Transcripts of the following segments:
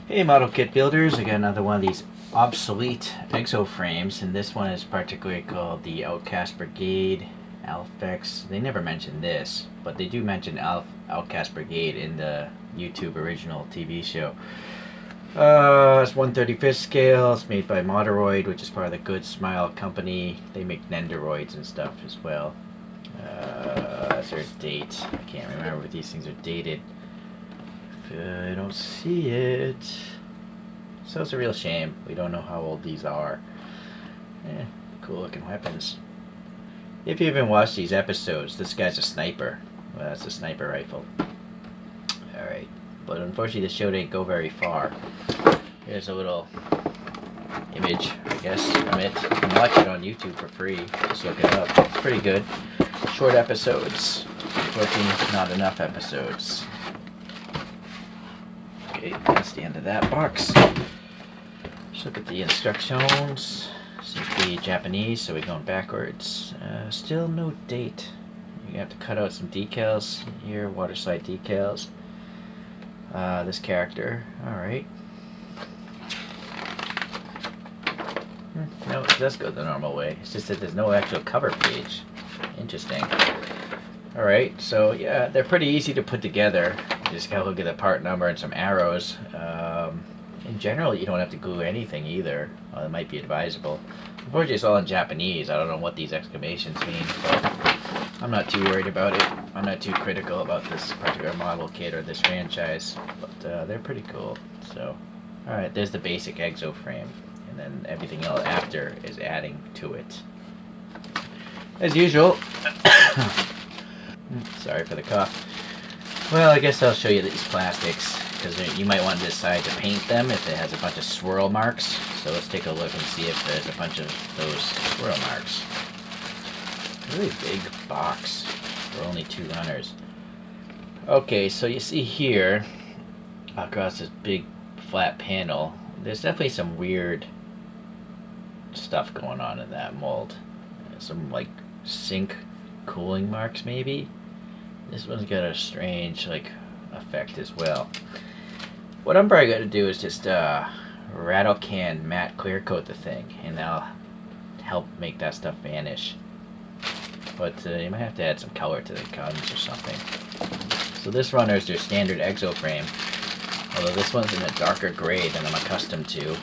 Hey model kit builders, I got another one of these obsolete exoframes, and this one is particularly called the Outcast Brigade Alfex. They never mentioned this, but they do mention Outcast Brigade in the YouTube original TV show. It's 1/35 scale. It's made by Moderoid, which is part of the Good Smile company. They make Nendoroids and stuff as well. That's their date. I can't remember if these things are dated. I don't see it. So it's a real shame. We don't know how old these are. Cool looking weapons. If you haven't watched these episodes, this guy's a sniper. Well, that's a sniper rifle. Alright. But unfortunately the show didn't go very far. Here's a little image, I guess, from it. You can watch it on YouTube for free. Just look it up. It's pretty good. Short episodes. Unfortunately, not enough episodes. Okay, that's the end of that box. Let's look at the instructions. Seems to be Japanese, so we're going backwards. Still no date. You have to cut out some decals here, water slide decals. This character, alright. No, it does go the normal way. It's just that there's no actual cover page. Interesting. Alright, so yeah, they're pretty easy to put together. You just gotta look at the part number and some arrows. In general, you don't have to glue anything either. Well, it might be advisable. Unfortunately, it's all in Japanese. I don't know what these exclamations mean, but I'm not too worried about it. I'm not too critical about this particular model kit or this franchise, but they're pretty cool. So, alright, there's the basic exoframe, and then everything else after is adding to it. As usual. Sorry for the cough. Well, I guess I'll show you these plastics, because you might want to decide to paint them if it has a bunch of swirl marks. So let's take a look and see if there's a bunch of those swirl marks. Really big box for only 2 runners. Okay, so you see here, across this big flat panel, there's definitely some weird stuff going on in that mold. Some like sink cooling marks maybe. This one's got a strange like effect as well. What I'm probably going to do is just rattle can matte clear coat the thing, and that'll help make that stuff vanish. But you might have to add some color to the guns or something. So this runner is their standard exoframe, although this one's in a darker gray than I'm accustomed to.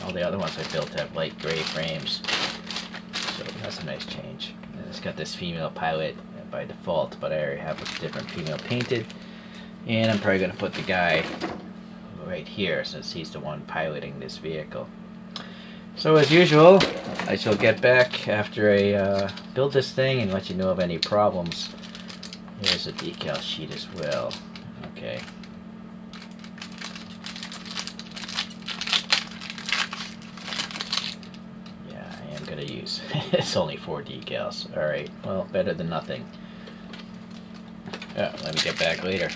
All the other ones I built have light gray frames, so that's a nice change. And it's got this female pilot by default, but I already have a different female painted. And I'm probably going to put the guy right here since he's the one piloting this vehicle. So as usual, I shall get back after I build this thing and let you know of any problems. Here's a decal sheet as well. Okay. Yeah, I am going to use. It's only 4 decals. Alright, well, better than nothing. Let me get back later.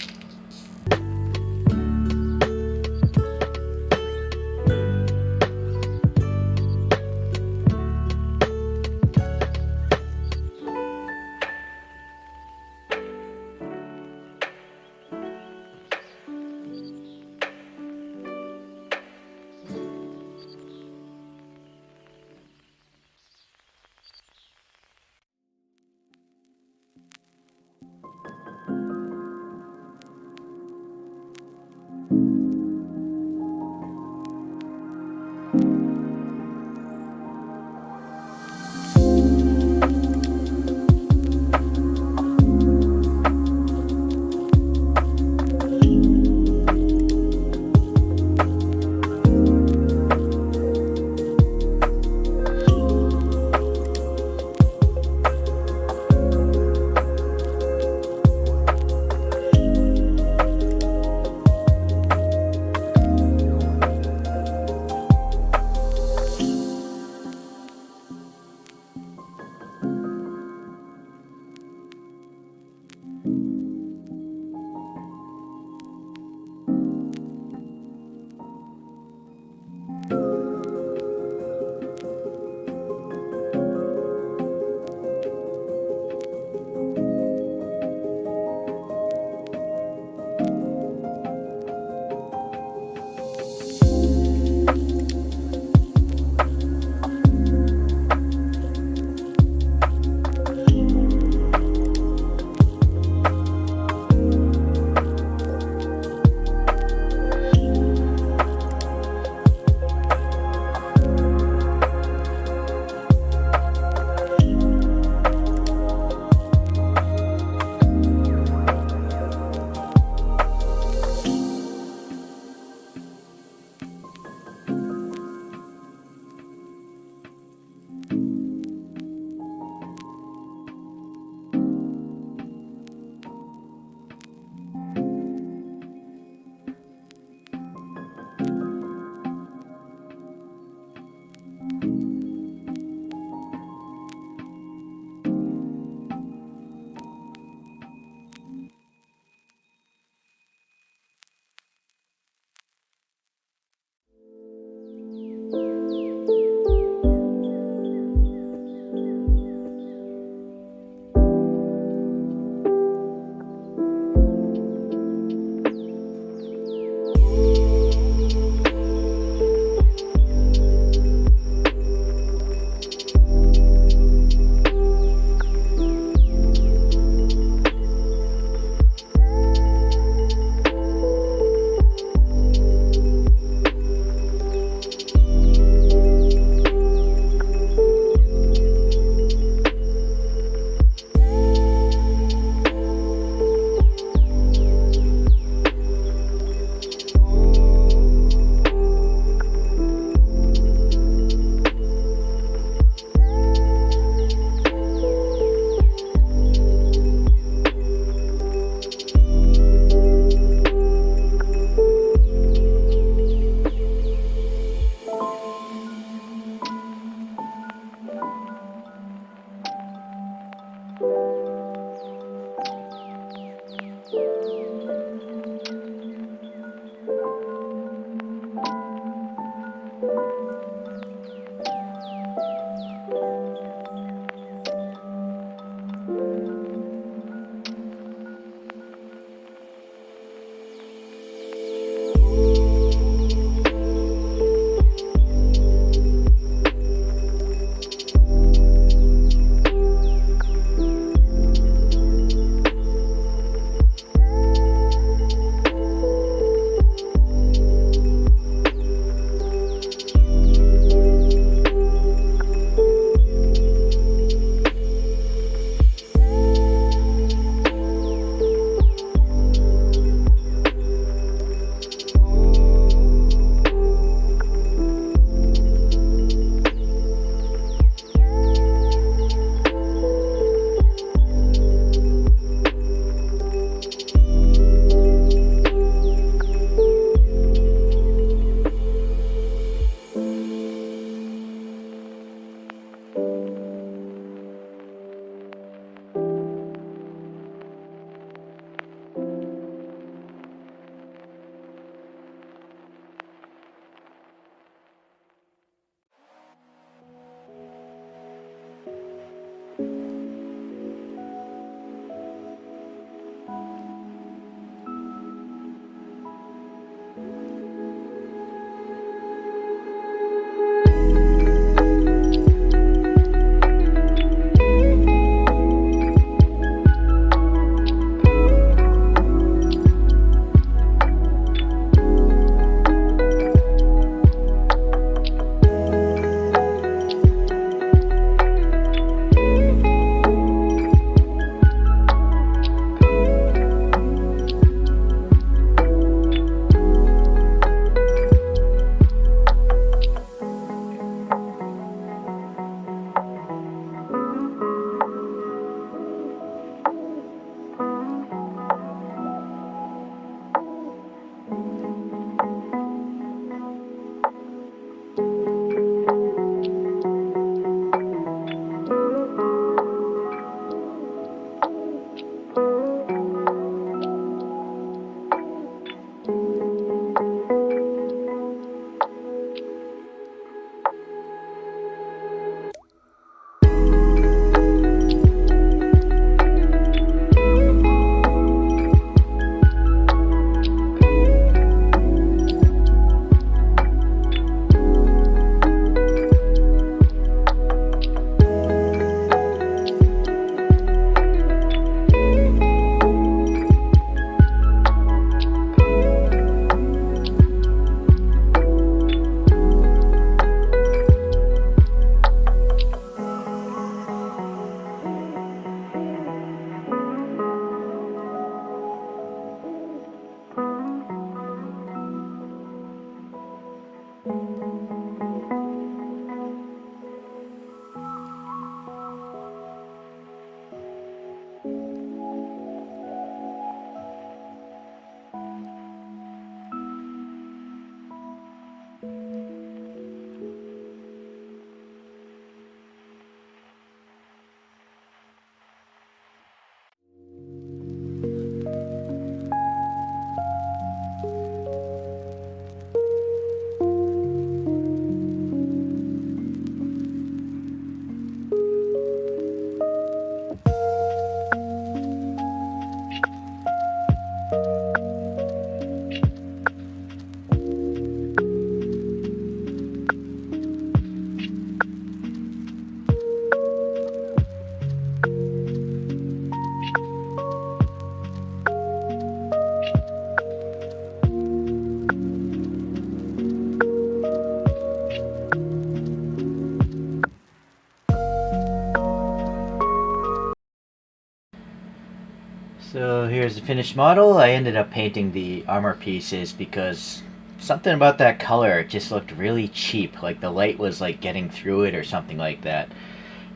here's the finished model. I ended up painting the armor pieces because something about that color just looked really cheap. Like the light was like getting through it or something like that.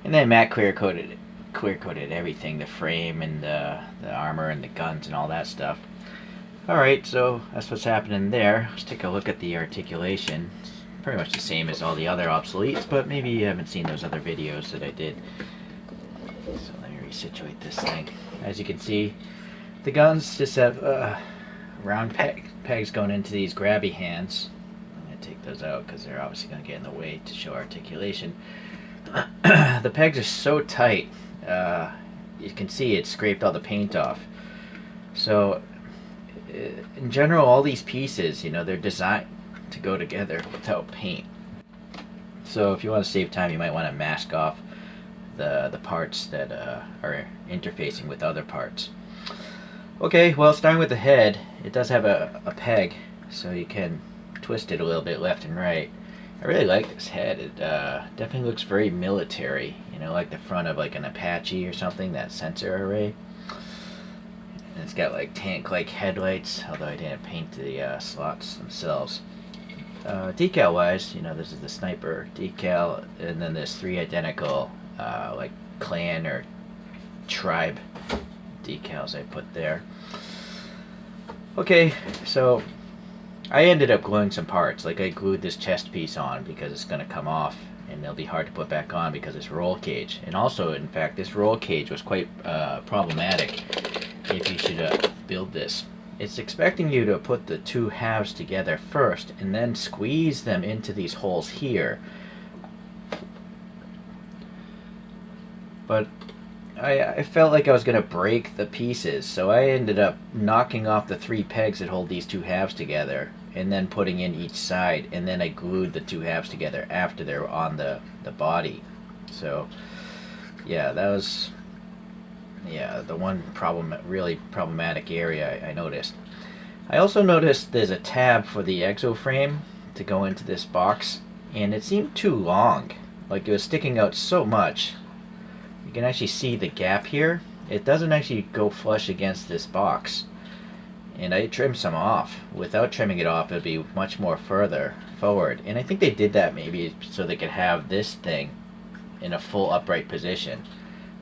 And then matte clear coated everything, the frame and the armor and the guns and all that stuff. Alright, so that's what's happening there. Let's take a look at the articulation. It's pretty much the same as all the other obsoletes, but maybe you haven't seen those other videos that I did. So let me resituate this thing. As you can see, the guns just have round pegs going into these grabby hands. I'm going to take those out because they're obviously going to get in the way to show articulation. The pegs are so tight, you can see it scraped all the paint off. So in general, all these pieces, they're designed to go together without paint. So if you want to save time, you might want to mask off the parts that are interfacing with other parts. Okay, well, starting with the head, it does have a peg, so you can twist it a little bit left and right. I really like this head. It definitely looks very military, like the front of like an Apache or something, that sensor array. And it's got like tank-like headlights, although I didn't paint the slots themselves. Decal-wise, this is the sniper decal, and then there's 3 identical like clan or tribe decals I put there. Okay, so I ended up gluing some parts. Like I glued this chest piece on because it's going to come off and it'll be hard to put back on because it's roll cage. And also, in fact, this roll cage was quite problematic if you should build this. It's expecting you to put the 2 halves together first and then squeeze them into these holes here. But I felt like I was going to break the pieces, so I ended up knocking off the 3 pegs that hold these 2 halves together and then putting in each side, and then I glued the 2 halves together after they were on the body. So yeah, that was the one really problematic area I noticed. I also noticed there's a tab for the exoframe to go into this box, and it seemed too long. Like it was sticking out so much. You can actually see the gap here. It doesn't actually go flush against this box. And I trimmed some off. Without trimming it off, it would be much more further forward. And I think they did that maybe so they could have this thing in a full upright position.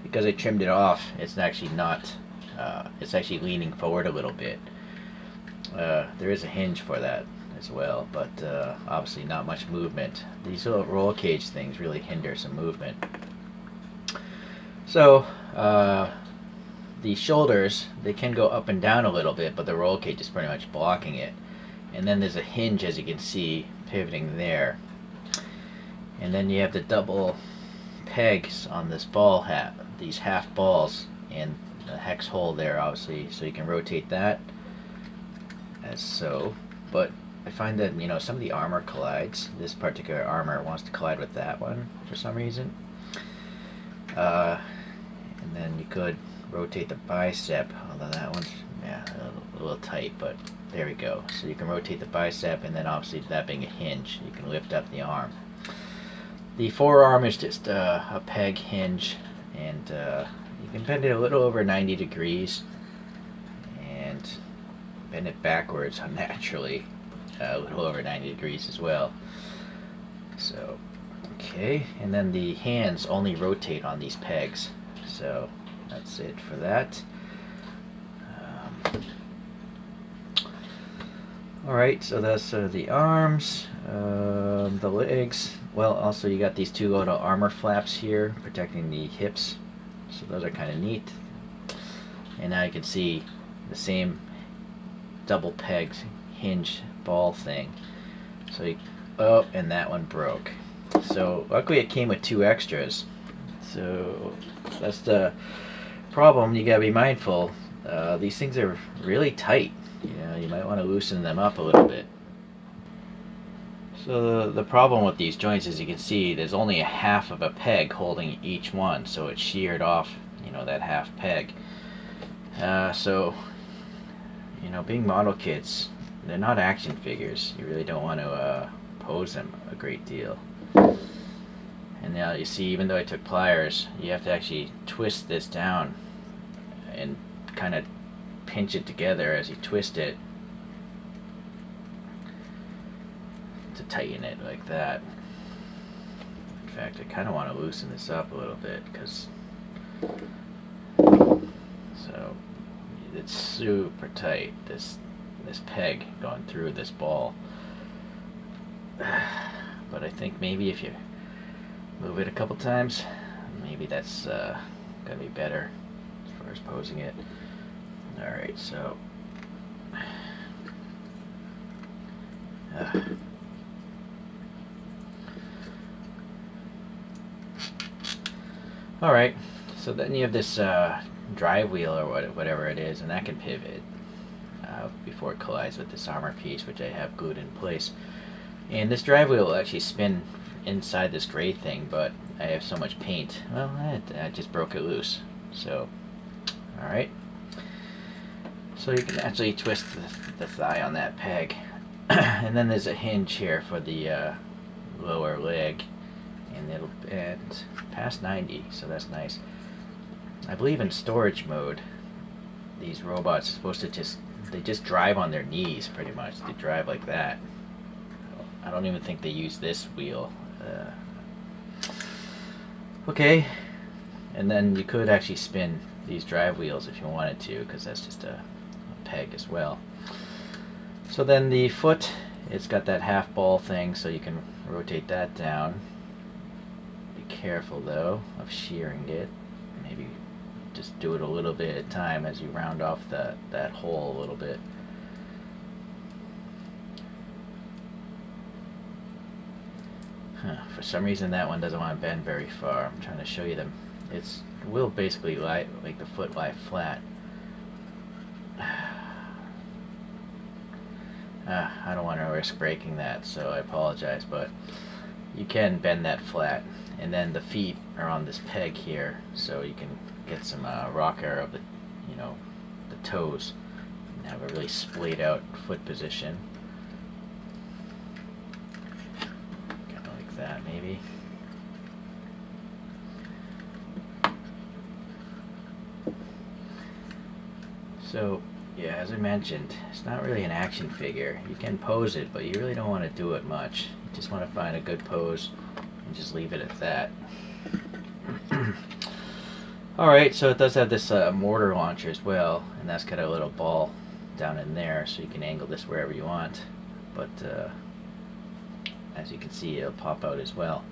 Because I trimmed it off, it's actually not, it's actually leaning forward a little bit. There is a hinge for that as well, but obviously not much movement. These little roll cage things really hinder some movement. So, the shoulders, they can go up and down a little bit, but the roll cage is pretty much blocking it. And then there's a hinge, as you can see, pivoting there. And then you have the double pegs on this ball hat, these half balls, and the hex hole there, obviously, so you can rotate that as so. But I find that, some of the armor collides. This particular armor wants to collide with that one for some reason. And then you could rotate the bicep, although that one's a little tight, but there we go. So you can rotate the bicep, and then obviously that being a hinge, you can lift up the arm. The forearm is just a peg hinge, and you can bend it a little over 90 degrees and bend it backwards unnaturally a little over 90 degrees as well. So okay, and then the hands only rotate on these pegs. So that's it for that. Alright, so that's the arms, the legs. Well, also you got these 2 little armor flaps here protecting the hips. So those are kind of neat. And now you can see the same double pegged hinge ball thing. So you, oh, and that one broke. So luckily it came with 2 extras. So that's the problem. You gotta be mindful. These things are really tight. You might want to loosen them up a little bit. So the problem with these joints, as you can see, there's only a half of a peg holding each one, so it's sheared off, that half peg. So, being model kits, they're not action figures. You really don't want to pose them a great deal. And now you see, even though I took pliers, you have to actually twist this down and kind of pinch it together as you twist it to tighten it like that. In fact, I kind of want to loosen this up a little bit because so it's super tight, this peg going through this ball. But I think maybe if you move it a couple times, maybe that's gonna be better as far as posing it. Alright, so alright, so then you have this drive wheel or whatever it is, and that can pivot before it collides with this armor piece, which I have glued in place. And this drive wheel will actually spin inside this gray thing, but I have so much paint, well, I just broke it loose. So, alright. So you can actually twist the thigh on that peg. And then there's a hinge here for the lower leg, and it'll bend past 90, so that's nice. I believe in storage mode, these robots are supposed to just drive on their knees pretty much. They drive like that. I don't even think they use this wheel. Okay, and then you could actually spin these drive wheels if you wanted to, because that's just a peg as well. So then the foot, it's got that half ball thing, so you can rotate that down. Be careful though of shearing it. Maybe just do it a little bit at a time as you round off that hole a little bit. For some reason that one doesn't want to bend very far. I'm trying to show you them. It will basically make the foot lie flat. I don't want to risk breaking that, so I apologize, but you can bend that flat. And then the feet are on this peg here, so you can get some rocker of the toes and have a really splayed out foot position. Kind of like that, maybe. So, yeah, as I mentioned, it's not really an action figure. You can pose it, but you really don't want to do it much. You just want to find a good pose and just leave it at that. Alright, so it does have this mortar launcher as well, and that's got a little ball down in there, so you can angle this wherever you want. But as you can see, it'll pop out as well.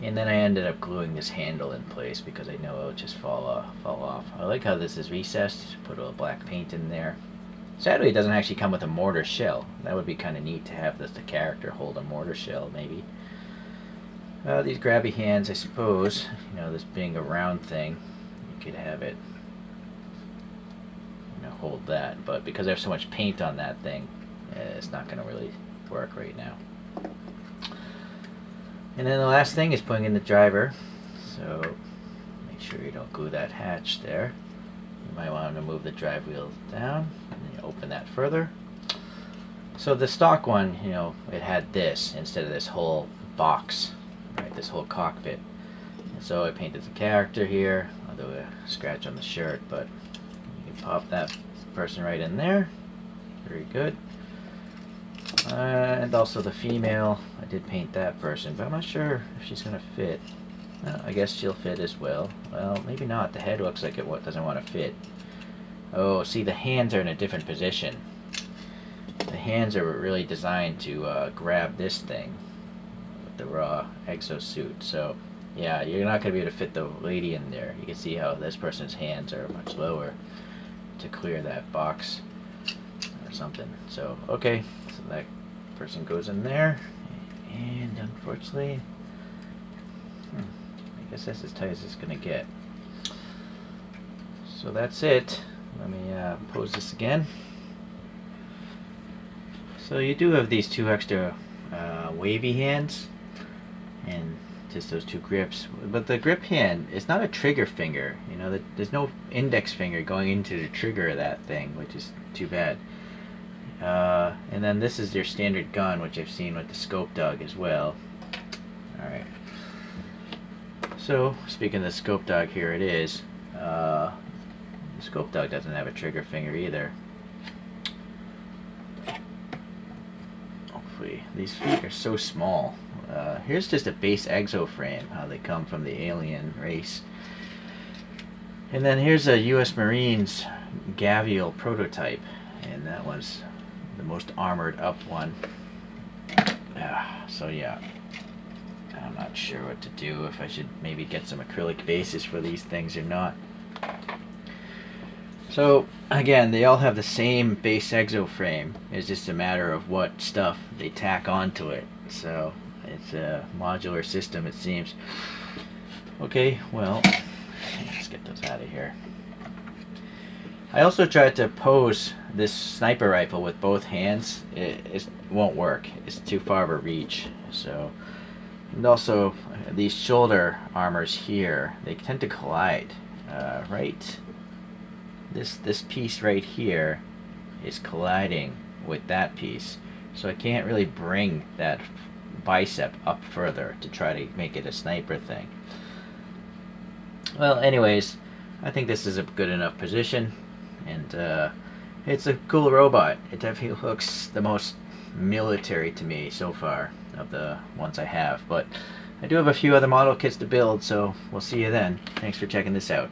And then I ended up gluing this handle in place because I know it'll just fall off. I like how this is recessed. Put a little black paint in there. Sadly, it doesn't actually come with a mortar shell. That would be kind of neat to have the character hold a mortar shell, maybe. These grabby hands, I suppose, this being a round thing, you could have it, hold that. But because I have so much paint on that thing, it's not going to really work right now. And then the last thing is putting in the driver. So make sure you don't glue that hatch there. You might want to move the drive wheel down and then you open that further. So the stock one, it had this instead of this whole box, right? This whole cockpit. And so I painted the character here. I'll do a scratch on the shirt, but you can pop that person right in there. Very good. And also the female, I did paint that person, but I'm not sure if she's going to fit. I guess she'll fit as well. Well, maybe not. The head looks like it doesn't want to fit. Oh, see, the hands are in a different position. The hands are really designed to grab this thing with the raw exosuit. So, yeah, you're not going to be able to fit the lady in there. You can see how this person's hands are much lower to clear that box or something. So, okay, so that person goes in there, and unfortunately, I guess that's as tight as it's going to get. So that's it. Let me pose this again. So you do have these two extra wavy hands, and just those two grips. But the grip hand is not a trigger finger. There's no index finger going into the trigger of that thing, which is too bad. And then this is your standard gun, which I've seen with the scope dog as well. Alright. So, speaking of the scope dog, here it is. Scope dog doesn't have a trigger finger either. Hopefully, these feet are so small. Here's just a base exoframe, how they come from the alien race. And then here's a U.S. Marines Gavial prototype, and that one's the most armored up one. So yeah, I'm not sure what to do, if I should maybe get some acrylic bases for these things or not. So again, they all have the same base exoframe. It's just a matter of what stuff they tack onto it. So it's a modular system, it seems. Okay, well, let's get those out of here. I also tried to pose this sniper rifle with both hands. It won't work. It's too far of a reach. So, and also these shoulder armors here, they tend to collide. Right, this piece right here is colliding with that piece. So I can't really bring that bicep up further to try to make it a sniper thing. Well, anyways, I think this is a good enough position, and it's a cool robot. It definitely looks the most military to me so far of the ones I have, but I do have a few other model kits to build, so we'll see you then. Thanks for checking this out.